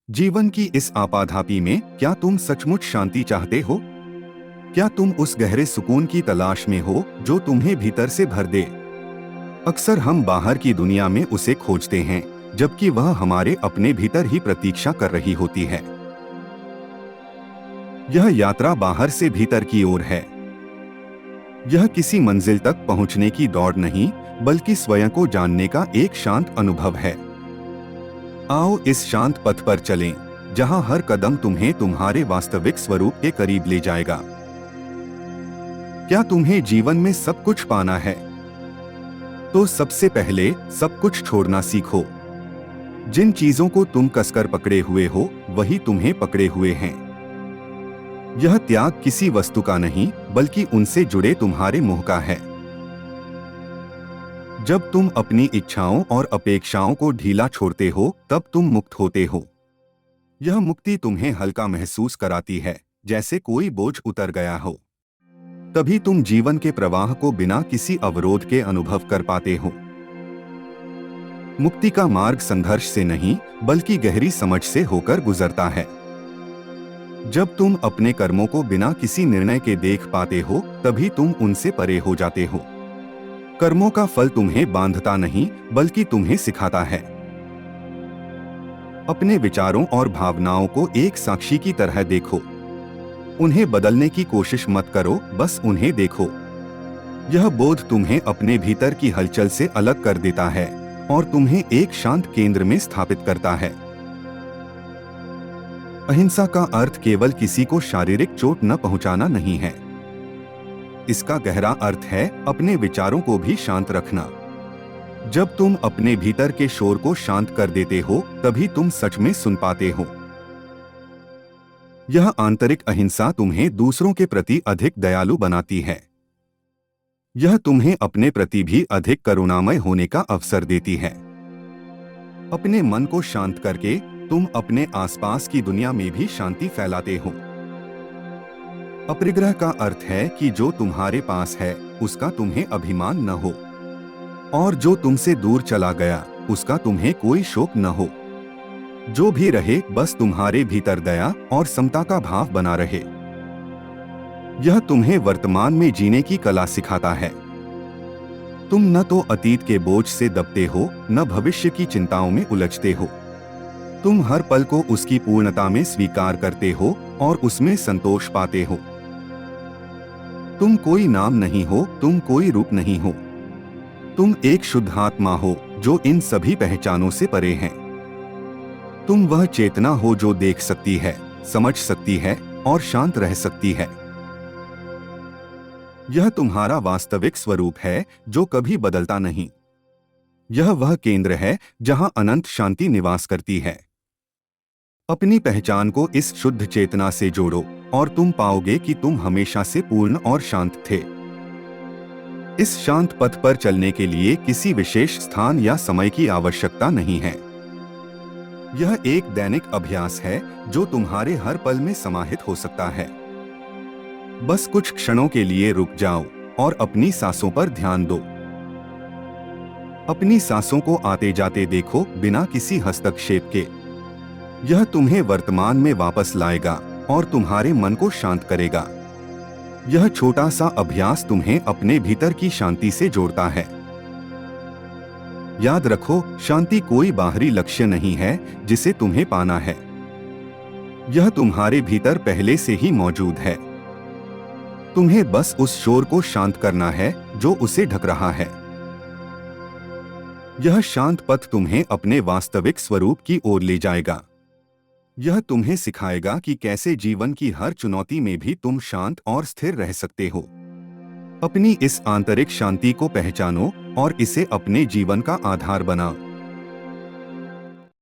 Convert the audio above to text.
जीवन की इस आपाधापी में क्या तुम सचमुच शांति चाहते हो? क्या तुम उस गहरे सुकून की तलाश में हो जो तुम्हें भीतर से भर दे? अक्सर हम बाहर की दुनिया में उसे खोजते हैं, जबकि वह हमारे अपने भीतर ही प्रतीक्षा कर रही होती है। यह यात्रा बाहर से भीतर की ओर है। यह किसी मंजिल तक पहुंचने की दौड़ नहीं, बल्कि स्वयं को जानने का एक शांत अनुभव है। आओ इस शांत पथ पर चलें, जहां हर कदम तुम्हें तुम्हारे वास्तविक स्वरूप के करीब ले जाएगा। क्या तुम्हें जीवन में सब कुछ पाना है? तो सबसे पहले सब कुछ छोड़ना सीखो। जिन चीजों को तुम कसकर पकड़े हुए हो, वही तुम्हें पकड़े हुए हैं। यह त्याग किसी वस्तु का नहीं, बल्कि उनसे जुड़े तुम्हारे मोह का है। जब तुम अपनी इच्छाओं और अपेक्षाओं को ढीला छोड़ते हो, तब तुम मुक्त होते हो। यह मुक्ति तुम्हें हल्का महसूस कराती है, जैसे कोई बोझ उतर गया हो। तभी तुम जीवन के प्रवाह को बिना किसी अवरोध के अनुभव कर पाते हो। मुक्ति का मार्ग संघर्ष से नहीं, बल्कि गहरी समझ से होकर गुजरता है। जब तुम अपने कर्मों को बिना किसी निर्णय के देख पाते हो, तभी तुम उनसे परे हो जाते हो। कर्मों का फल तुम्हें बांधता नहीं, बल्कि तुम्हें सिखाता है। अपने विचारों और भावनाओं को एक साक्षी की तरह देखो। उन्हें बदलने की कोशिश मत करो, बस उन्हें देखो। यह बोध तुम्हें अपने भीतर की हलचल से अलग कर देता है और तुम्हें एक शांत केंद्र में स्थापित करता है। अहिंसा का अर्थ केवल किसी को शारीरिक चोट न पहुंचाना नहीं है। इसका गहरा अर्थ है अपने विचारों को भी शांत रखना। जब तुम अपने भीतर के शोर को शांत कर देते हो, तभी तुम सच में सुन पाते हो। यह आंतरिक अहिंसा तुम्हें दूसरों के प्रति अधिक दयालु बनाती है। यह तुम्हें अपने प्रति भी अधिक करुणामय होने का अवसर देती है। अपने मन को शांत करके तुम अपने आसपास की दुनिया में भी शांति फैलाते हो। अपरिग्रह का अर्थ है कि जो तुम्हारे पास है, उसका तुम्हें अभिमान न हो, और जो तुमसे दूर चला गया, उसका तुम्हें कोई शोक न हो। जो भी रहे, बस तुम्हारे भीतर दया और समता का भाव बना रहे। यह तुम्हें वर्तमान में जीने की कला सिखाता है। तुम न तो अतीत के बोझ से दबते हो, न भविष्य की चिंताओं में उलझते हो। तुम हर पल को उसकी पूर्णता में स्वीकार करते हो और उसमें संतोष पाते हो। तुम कोई नाम नहीं हो, तुम कोई रूप नहीं हो। तुम एक शुद्ध आत्मा हो जो इन सभी पहचानों से परे है। तुम वह चेतना हो जो देख सकती है, समझ सकती है और शांत रह सकती है। यह तुम्हारा वास्तविक स्वरूप है जो कभी बदलता नहीं। यह वह केंद्र है जहां अनंत शांति निवास करती है। अपनी पहचान को इस शुद्ध चेतना से जोड़ो और तुम पाओगे कि तुम हमेशा से पूर्ण और शांत थे। इस शांत पथ पर चलने के लिए किसी विशेष स्थान या समय की आवश्यकता नहीं है। यह एक दैनिक अभ्यास है जो तुम्हारे हर पल में समाहित हो सकता है। बस कुछ क्षणों के लिए रुक जाओ और अपनी सांसों पर ध्यान दो। अपनी सांसों को आते जाते देखो, बिना किसी हस्तक्षेप के। यह तुम्हें वर्तमान में वापस लाएगा और तुम्हारे मन को शांत करेगा। यह छोटा सा अभ्यास तुम्हें अपने भीतर की शांति से जोड़ता है। याद रखो, शांति कोई बाहरी लक्ष्य नहीं है जिसे तुम्हें पाना है। यह तुम्हारे भीतर पहले से ही मौजूद है। तुम्हें बस उस शोर को शांत करना है जो उसे ढक रहा है। यह शांत पथ तुम्हें अपने वास्तविक स्वरूप की ओर ले जाएगा। यह तुम्हें सिखाएगा कि कैसे जीवन की हर चुनौती में भी तुम शांत और स्थिर रह सकते हो। अपनी इस आंतरिक शांति को पहचानो और इसे अपने जीवन का आधार बनाओ।